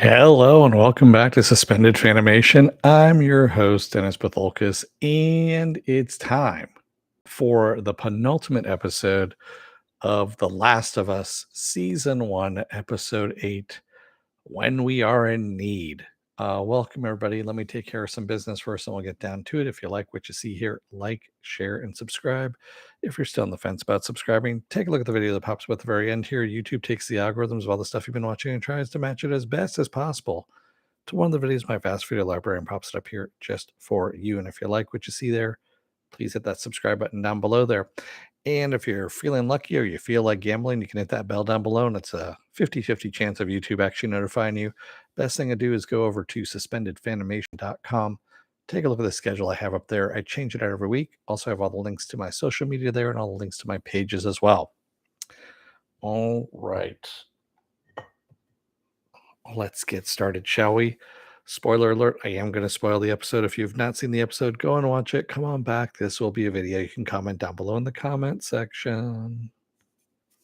Hello and welcome back to Suspended Fanimation. I'm your host, Dennis Bithoulkas, and it's time for the penultimate episode of The Last of Us, Season 1, Episode 8, When We Are in Need. Welcome, everybody. Let me take care of some business first, and we'll get down to it. If you like what you see here, like, share, and subscribe. If you're still on the fence about subscribing, take a look at the video that pops up at the very end here. YouTube takes the algorithms of all the stuff you've been watching and tries to match it as best as possible to one of the videos in my vast video library and pops it up here just for you. And if you like what you see there, please hit that subscribe button down below there. And if you're feeling lucky or you feel like gambling, you can hit that bell down below, and it's a 50-50 chance of YouTube actually notifying you. Best thing to do is go over to suspendedfanimation.com. Take a look at the schedule I have up there. I change it out every week. Also have all the links to my social media there and all the links to my pages as well. All right. Let's get started, shall we? Spoiler alert, I am going to spoil the episode. If you've not seen the episode, go and watch it. Come on back. This will be a video. You can comment down below in the comment section.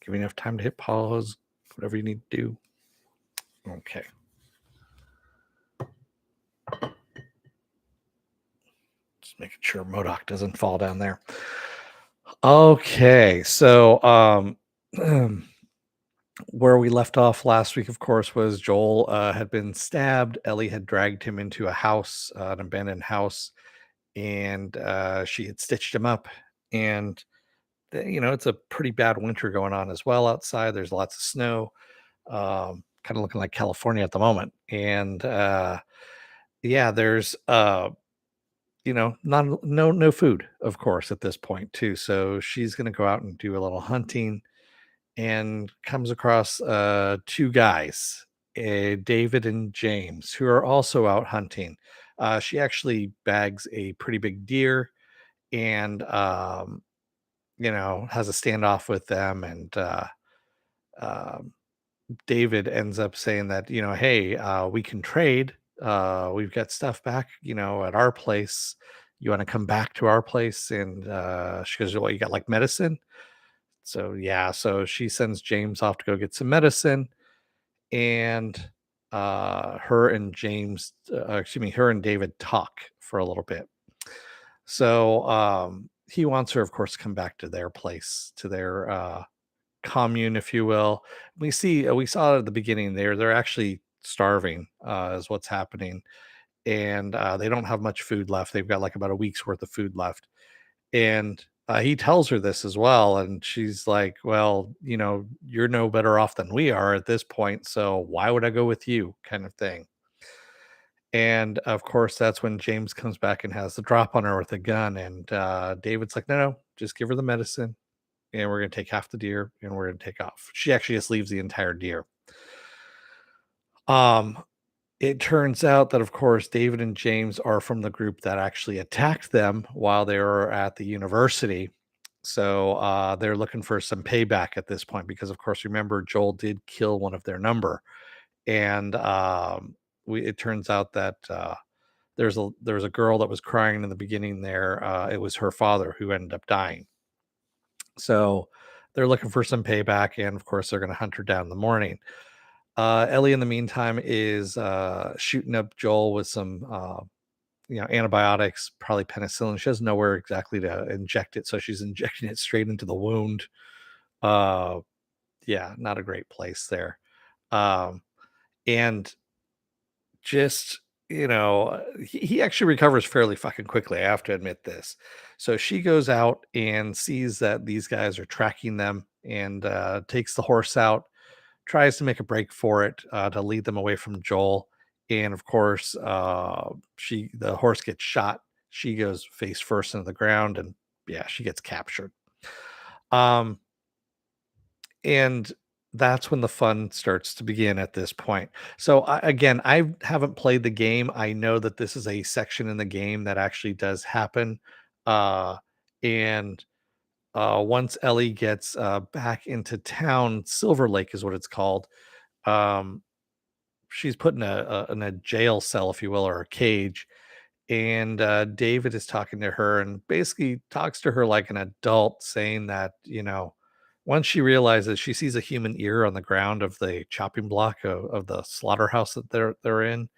Give me enough time to hit pause, whatever you need to do. Okay. Just making sure Modoc doesn't fall down there. Okay, so where we left off last week, of course, was Joel had been stabbed. Ellie had dragged him into a house, an abandoned house, and she had stitched him up. And it's a pretty bad winter going on as well outside. There's lots of snow, kind of looking like California at the moment. And yeah, there's not no food, of course, at this point too. So she's going to go out and do a little hunting and comes across two guys, David and James, who are also out hunting. She actually bags a pretty big deer and has a standoff with them. And um, David ends up saying that, hey, we can trade. We've got stuff back, at our place. You want to come back to our place? And she goes, well, you got like medicine? So yeah, so she sends James off to go get some medicine, and her and her and David talk for a little bit. So he wants her, of course, to come back to their place, to their commune, if you will. We saw at the beginning they're actually starving, is what's happening, and they don't have much food left. They've got like about a week's worth of food left, and he tells her this as well, and she's like, "Well, you're no better off than we are at this point, so why would I go with you?" kind of thing. And of course, that's when James comes back and has the drop on her with a gun, and David's like, "No, no, just give her the medicine, and we're gonna take half the deer, and we're gonna take off." She actually just leaves the entire deer. Um, it turns out that, of course, David and James are from the group that actually attacked them while they were at the university. So they're looking for some payback at this point because, of course, remember Joel did kill one of their number, and it turns out that there was a girl that was crying in the beginning. There, it was her father who ended up dying. So they're looking for some payback, and of course, they're going to hunt her down in the morning. Ellie, in the meantime, is shooting up Joel with some, antibiotics, probably penicillin. She doesn't know where exactly to inject it, so she's injecting it straight into the wound. Uh, yeah, not a great place there. Um, and just he actually recovers fairly fucking quickly. I have to admit this. So she goes out and sees that these guys are tracking them, and takes the horse out, tries to make a break for it, to lead them away from Joel. And of course, the horse gets shot. She goes face first into the ground, and yeah, she gets captured. Um, and that's when the fun starts to begin at this point. So again, I haven't played the game. I know that this is a section in the game that actually does happen. And once Ellie gets back into town, Silver Lake is what it's called. Um, she's put in a jail cell, if you will, or a cage. And David is talking to her and basically talks to her like an adult, saying that, Once she realizes, she sees a human ear on the ground of the chopping block of the slaughterhouse that they're in,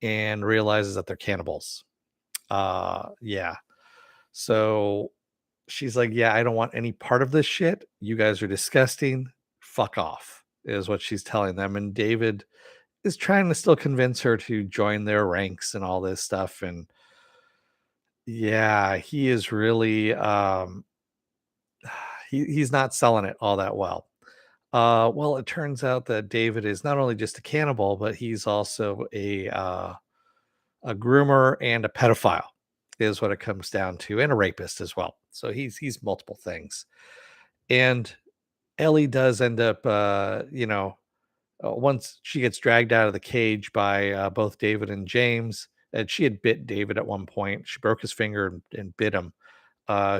and realizes that they're cannibals. Yeah. So she's like, "Yeah, I don't want any part of this shit. You guys are disgusting. Fuck off," is what she's telling them. And David is trying to still convince her to join their ranks and all this stuff. And yeah, he is really he's not selling it all that well. Well, it turns out that David is not only just a cannibal, but he's also a groomer and a pedophile, is what it comes down to, and a rapist as well. So he's multiple things. And Ellie does end up, once she gets dragged out of the cage by both David and James, and she had bit David at one point. She broke his finger and bit him.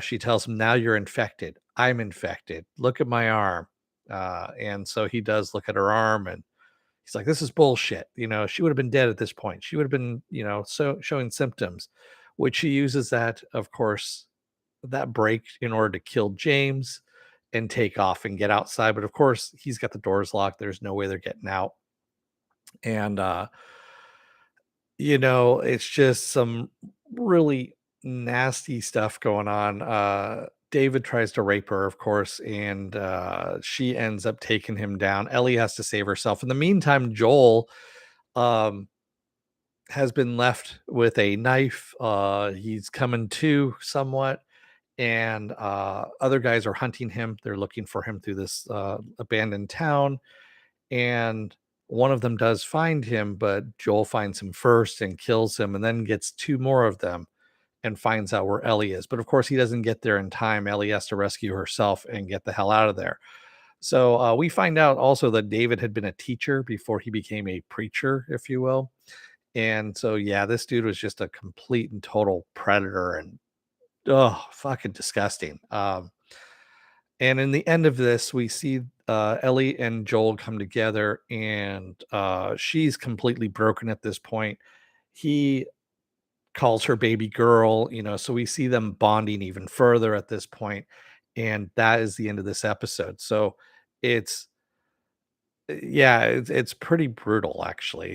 She tells him, "Now you're infected. I'm infected. Look at my arm." And so he does look at her arm, and he's like, "This is bullshit." She would have been dead at this point. She would have been, so showing symptoms, which she uses that, of course, that break in order to kill James and take off and get outside. But of course, he's got the doors locked. There's no way they're getting out. And it's just some really nasty stuff going on. David tries to rape her, of course, and she ends up taking him down. Ellie has to save herself. In the meantime, Joel um, has been left with a knife. He's coming to somewhat, and other guys are hunting him. They're looking for him through this abandoned town, and one of them does find him, but Joel finds him first and kills him, and then gets two more of them and finds out where Ellie is. But of course, he doesn't get there in time. Ellie has to rescue herself and get the hell out of there. So we find out also that David had been a teacher before he became a preacher, if you will. And so, yeah, this dude was just a complete and total predator and oh, fucking disgusting. And in the end of this, we see Ellie and Joel come together, and she's completely broken at this point. He calls her baby girl, so we see them bonding even further at this point, and that is the end of this episode. So it's yeah, it's pretty brutal actually.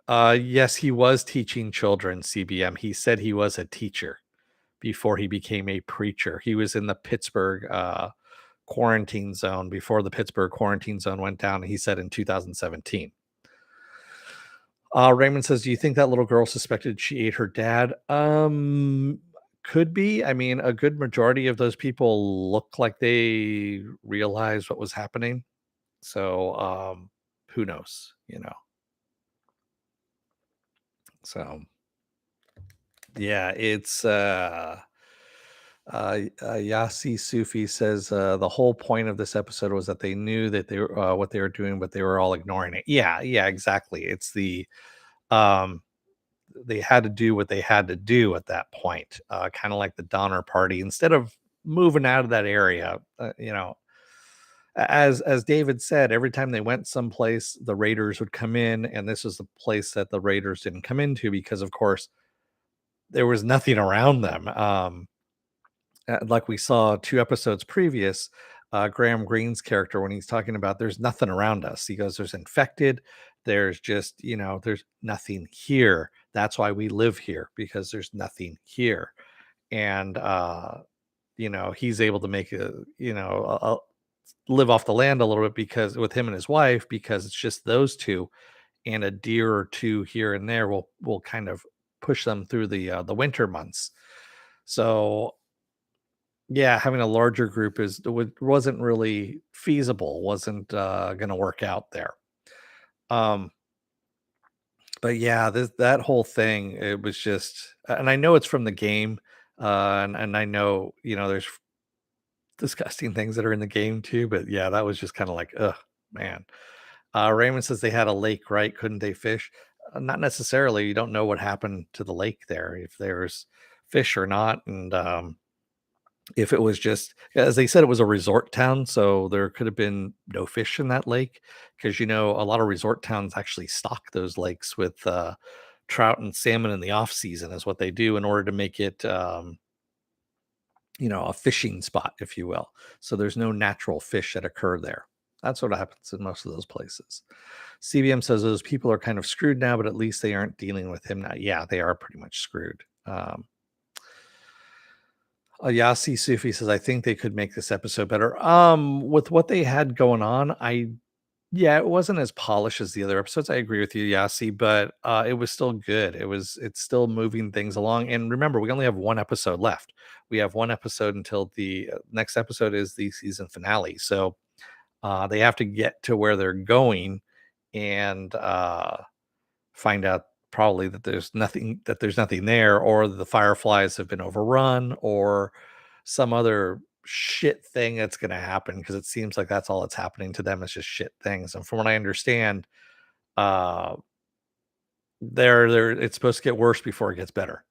Yes, he was teaching children CBM. He said he was a teacher before he became a preacher. He was in the Pittsburgh quarantine zone before the Pittsburgh quarantine zone went down. He said in 2017. Raymond says, "Do you think that little girl suspected she ate her dad?" Could be. I mean, a good majority of those people look like they realized what was happening. So, who knows? So, yeah, it's Yasi Sufi says the whole point of this episode was that they knew that they were what they were doing, but they were all ignoring it. Yeah, yeah, exactly. It's the um they had to do what they had to do at that point, kind of like the Donner Party. Instead of moving out of that area, as David said, every time they went someplace, the Raiders would come in, and this was the place that the Raiders didn't come into because, of course, there was nothing around them. Like we saw 2 episodes previous, Graham Greene's character, when he's talking about there's nothing around us, he goes, "There's infected. There's just, there's nothing here. That's why we live here, because there's nothing here." And he's able to make live off the land a little bit because with him and his wife, because it's just those two, and a deer or two here and there will kind of push them through the winter months. So yeah, having a larger group wasn't really feasible, wasn't going to work out there. Um, but yeah, that whole thing, it was just, and I know it's from the game, and I know there's disgusting things that are in the game too. But yeah, that was just kind of like, ugh, man. Raymond says they had a lake, right? Couldn't they fish? Not necessarily. You don't know what happened to the lake there, if there's fish or not, and if it was just, as they said, it was a resort town, so there could have been no fish in that lake, because a lot of resort towns actually stock those lakes with trout and salmon in the off season, is what they do in order to make it a fishing spot, if you will. So there's no natural fish that occur there. That's what happens in most of those places. CBM says those people are kind of screwed now, but at least they aren't dealing with him now. Yeah, they are pretty much screwed. Yasi Sufi says, I think they could make this episode better. With what they had going on, yeah, it wasn't as polished as the other episodes. I agree with you, Yasi, but it was still good. It's still moving things along. And remember, we only have one episode left. We have one episode until the next episode is the season finale. So they have to get to where they're going and find out probably that there's nothing there, or the fireflies have been overrun, or some other shit thing that's going to happen, because it seems like that's all that's happening to them is just shit things. And from what I understand, uh they're it's supposed to get worse before it gets better.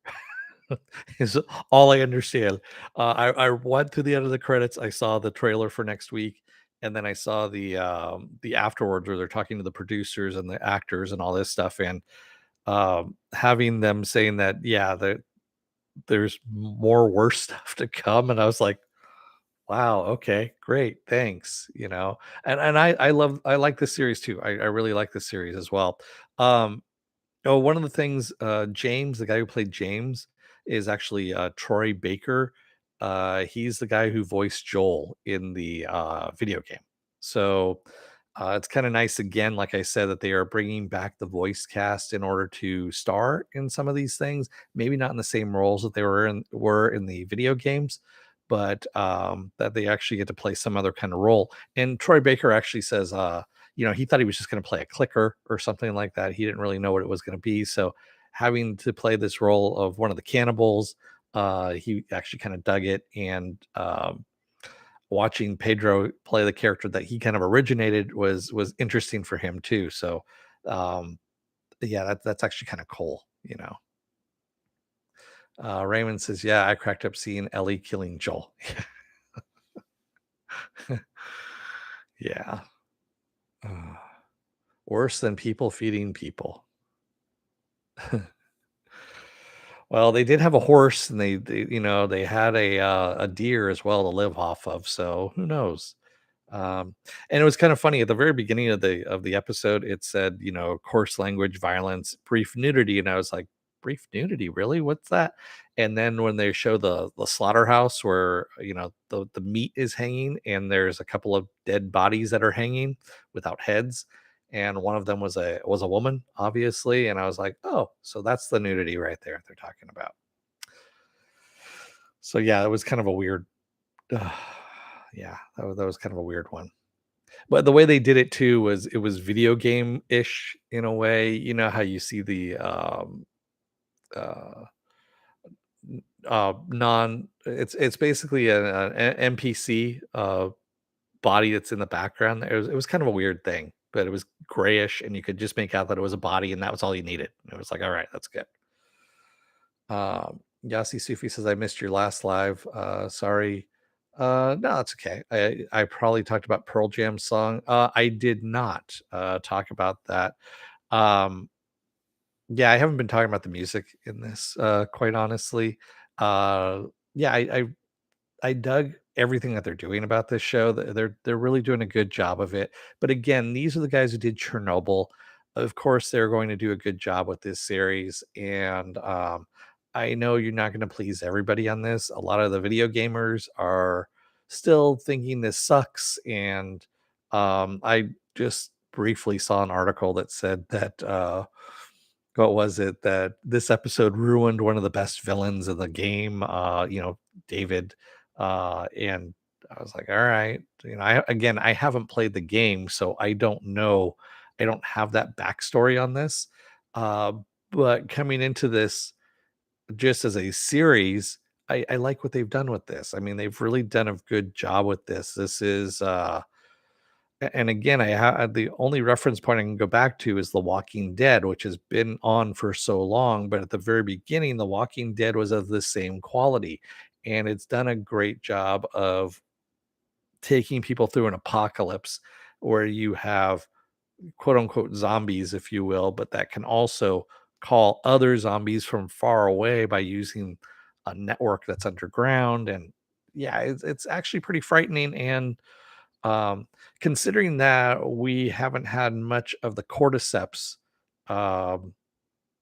Is all I understand. I went to the end of the credits, I saw the trailer for next week, and then I saw the afterwards where they're talking to the producers and the actors and all this stuff, and having them saying that, yeah, there's more worse stuff to come, and I was like, wow, okay, great, thanks. And I like this series too. I really like this series as well. Um, Oh, one of the things, James, the guy who played James, is actually Troy Baker. He's the guy who voiced Joel in the video game. So it's kind of nice, again, like I said, that they are bringing back the voice cast in order to star in some of these things. Maybe not in the same roles that they were in the video games, but that they actually get to play some other kind of role. And Troy Baker actually says, he thought he was just going to play a clicker or something like that. He didn't really know what it was going to be. So having to play this role of one of the cannibals, he actually kind of dug it. And watching Pedro play the character that he kind of originated was interesting for him too. So um, yeah, that's actually kind of cool. Raymond says, yeah, I cracked up seeing Ellie killing Joel. Yeah. Uh, Worse than people feeding people. Well, they did have a horse, and they had a deer as well to live off of, so who knows? And it was kind of funny at the very beginning of the episode, it said, coarse language, violence, brief nudity, and I was like, brief nudity, really? What's that? And then when they show the slaughterhouse where the meat is hanging, and there's a couple of dead bodies that are hanging without heads, and one of them was a woman, obviously, and I was like, oh, so that's the nudity right there they're talking about. So yeah, it was kind of a weird, yeah, that was kind of a weird one. But the way they did it too was it was video game-ish in a way. You know how you see the, uh, non it's basically an NPC, body that's in the background. It was kind of a weird thing, but it was grayish, and you could just make out that it was a body, and that was all you needed. It was like, "Alright, that's good." Yasi Sufi says, "I missed your last live. Sorry." No, it's okay. I probably talked about Pearl Jam's song. I did not talk about that. Um, yeah, I haven't been talking about the music in this, quite honestly. Uh, yeah, I dug everything that they're doing about this show. They're really doing a good job of it. But again, these are the guys who did Chernobyl. Of course, they're going to do a good job with this series. And I know you're not going to please everybody on this. A lot of the video gamers are still thinking this sucks. And I just briefly saw an article that said that what was it, that this episode ruined one of the best villains of the game, David, and I was like, all right, I haven't played the game, so I don't know. I don't have that backstory on this. Uh, but coming into this just as a series, I like what they've done with this. I mean, they've really done a good job with this. This is and again, the only reference point I can go back to is The Walking Dead, which has been on for so long. But at the very beginning, The Walking Dead was of the same quality, and it's done a great job of taking people through an apocalypse where you have quote unquote zombies, if you will, but that can also call other zombies from far away by using a network that's underground. And yeah, it's actually pretty frightening. And um, considering that we haven't had much of the cordyceps um,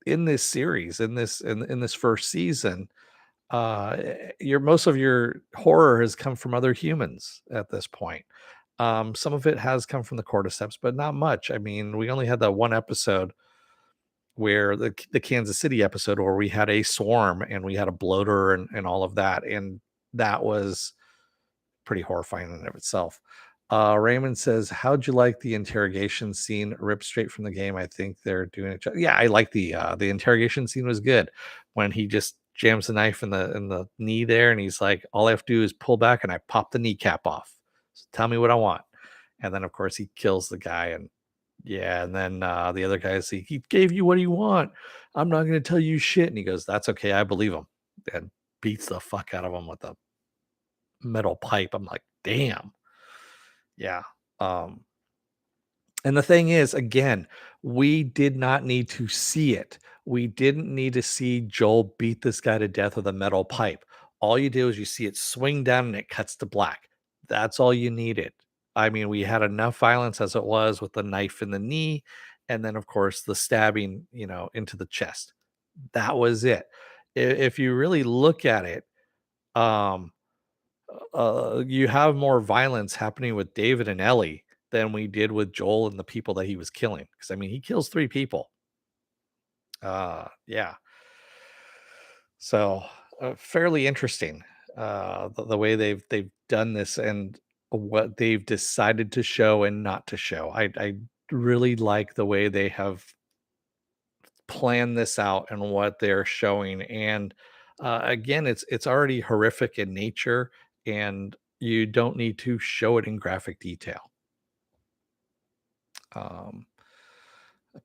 in this series, in this first season, your most of your horror has come from other humans at this point. Some of it has come from the cordyceps, but not much. I mean, we only had that one episode where the Kansas City episode where we had a swarm and we had a bloater and all of that, and that was pretty horrifying in and of itself. Raymond says, "How'd you like the interrogation scene ripped straight from the game? I think they're doing it. Yeah, I like the interrogation scene was good when he just jams the knife in the knee there, and he's like, all I have to do is pull back and I pop the kneecap off. So tell me what I want." And then of course he kills the guy, and yeah, and then the other guy is he gave you what you want. I'm not going to tell you shit. And he goes, "That's okay, I believe him," and beats the fuck out of him with a metal pipe. I'm like, damn. Yeah. Um, and the thing is, again, we did not need to see it. We didn't need to see Joel beat this guy to death with a metal pipe. All you do is you see it swing down and it cuts to black. That's all you needed. I mean, we had enough violence as it was with the knife in the knee, and then of course the stabbing, into the chest. That was it. If you really look at it, um, you have more violence happening with David and Ellie than we did with Joel and the people that he was killing. Because I mean, he kills 3 people. Yeah. So, fairly interesting, the way they've done this and what they've decided to show and not to show. I really like the way they have planned this out and what they're showing. And again, it's already horrific in nature, and you don't need to show it in graphic detail. Um,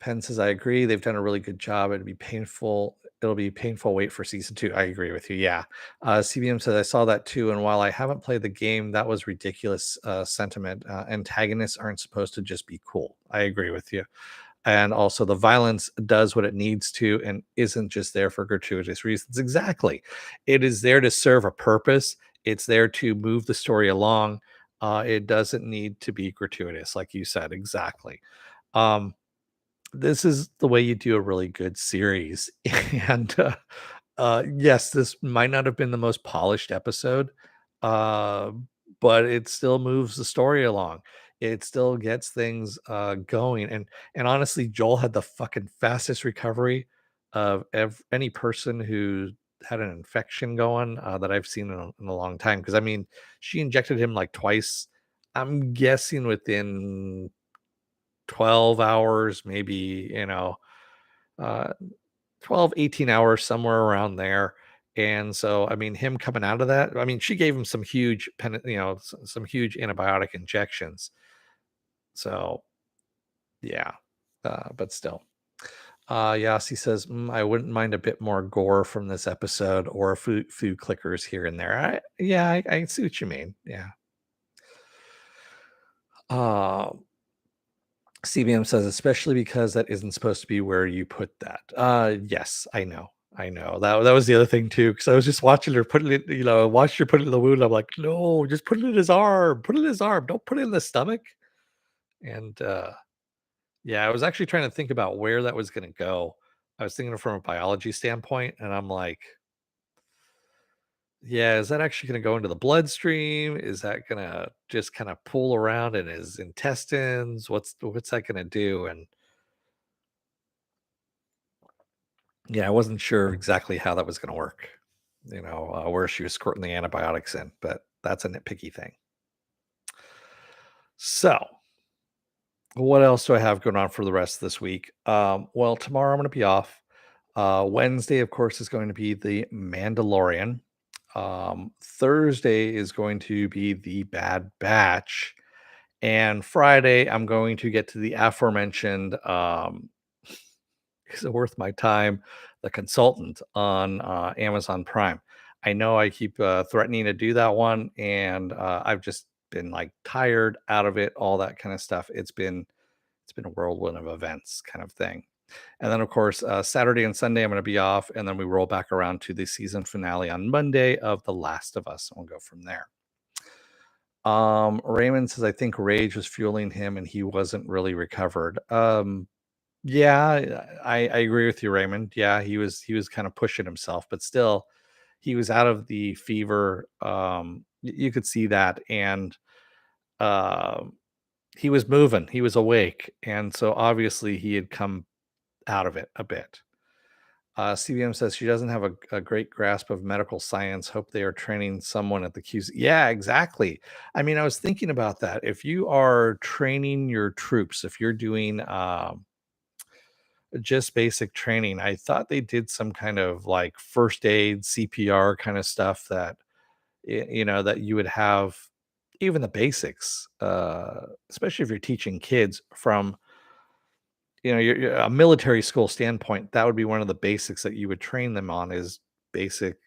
Penn says, "I agree. They've done a really good job. It'd be painful. It'll be painful wait for season 2." I agree with you. Yeah. CBM says, "I saw that too. And while I haven't played the game, that was ridiculous sentiment. Antagonists aren't supposed to just be cool." I agree with you. And also, the violence does what it needs to and isn't just there for gratuitous reasons. Exactly. It is there to serve a purpose. It's there to move the story along. It doesn't need to be gratuitous, like you said. Exactly. Um, this is the way you do a really good series. And yes, this might not have been the most polished episode, uh, but it still moves the story along. It still gets things going. And honestly, Joel had the fucking fastest recovery of any person who had an infection going that I've seen in a long time. Because I mean, she injected him like twice. I'm guessing within 12 hours, maybe, uh, 12, 18 hours, somewhere around there. And so, I mean, him coming out of that, I mean, she gave him some huge, some huge antibiotic injections. So, yeah, but still. Yasi says, I wouldn't mind a bit more gore from this episode or a few clickers here and there. I see what you mean. Yeah. Uh, CBM says, especially because that isn't supposed to be where you put that. Yes, I know. I know. That was the other thing too, because I was just watching her putting it, watch her put it in the wound. I'm like, no, just put it in his arm. Put it in his arm. Don't put it in the stomach. And yeah, I was actually trying to think about where that was gonna go. I was thinking from a biology standpoint, and I'm like, yeah, is that actually gonna go into the bloodstream? Is that gonna just kind of pool around in his intestines? What's that gonna do? And yeah, I wasn't sure exactly how that was going to work, where she was squirting the antibiotics in, but that's a nitpicky thing. So, what else do I have going on for the rest of this week? Well, tomorrow I'm going to be off. Wednesday, of course, is going to be the Mandalorian. Thursday is going to be the Bad Batch. And Friday, I'm going to get to the aforementioned Is it worth my time? The Consultant on Amazon Prime. I know I keep threatening to do that one, and I've just been like tired out of it, all that kind of stuff. It's been a whirlwind of events, kind of thing. And then, of course, Saturday and Sunday, I'm going to be off. And then we roll back around to the season finale on Monday of The Last of Us. And we'll go from there. Raymond says, I think rage was fueling him and he wasn't really recovered. Yeah, I agree with you, Raymond. Yeah, he was kind of pushing himself, but still, he was out of the fever. You could see that. And um he was moving, he was awake. And so obviously he had come out of it a bit. CBM says she doesn't have a great grasp of medical science. Hope they are training someone at the QC. Yeah, exactly. I mean, I was thinking about that. If you are training your troops, if you're doing just basic training, I thought they did some kind of like first aid, CPR kind of stuff that that you would have even the basics, especially if you're teaching kids from a military school standpoint. That would be one of the basics that you would train them on is basic,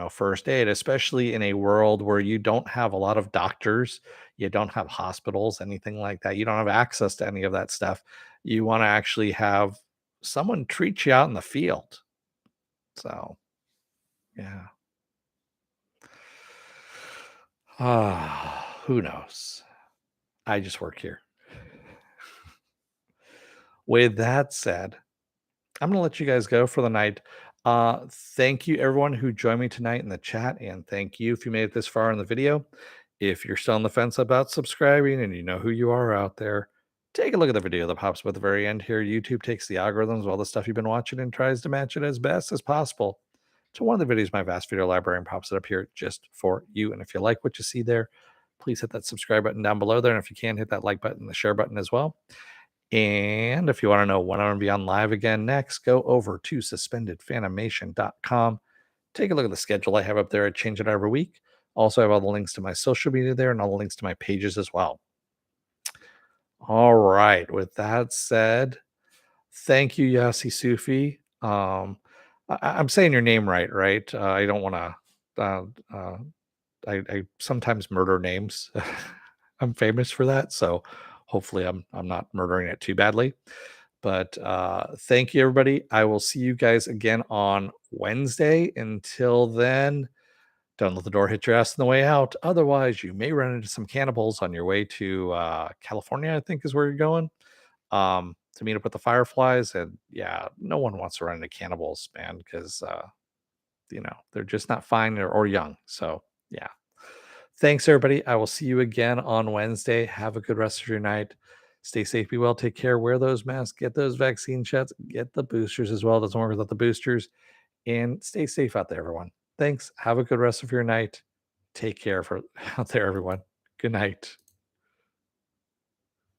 first aid, especially in a world where you don't have a lot of doctors, you don't have hospitals, anything like that. You don't have access to any of that stuff. You want to actually have someone treat you out in the field. So, yeah. Who knows? I just work here. With that said, I'm going to let you guys go for the night. Thank you, everyone who joined me tonight in the chat. And thank you if you made it this far in the video. If you're still on the fence about subscribing and you know who you are out there, take a look at the video that pops up at the very end here. YouTube takes the algorithms of all the stuff you've been watching and tries to match it as best as possible to one of the videos in my vast video library and pops it up here just for you. And if you like what you see there, please hit that subscribe button down below there. And if you can, hit that like button, the share button as well. And if you want to know when I'm going to be on live again next, go over to suspendedfanimation.com. Take a look at the schedule I have up there. I change it every week. Also, I have all the links to my social media there and all the links to my pages as well. All right. With that said, thank you, Yasi Sufi. I'm saying your name right, right? I don't want to. I sometimes murder names. I'm famous for that, so hopefully I'm not murdering it too badly. But thank you, everybody. I will see you guys again on Wednesday. Until then, don't let the door hit your ass on the way out. Otherwise, you may run into some cannibals on your way to California, I think is where you're going, to meet up with the Fireflies. And yeah, no one wants to run into cannibals, man, because they're just not fine or young. So yeah. Thanks, everybody. I will see you again on Wednesday. Have a good rest of your night. Stay safe, be well, take care, wear those masks, get those vaccine shots, get the boosters as well. It doesn't work without the boosters. And stay safe out there, everyone. Thanks. Have a good rest of your night. Take care for out there, everyone. Good night.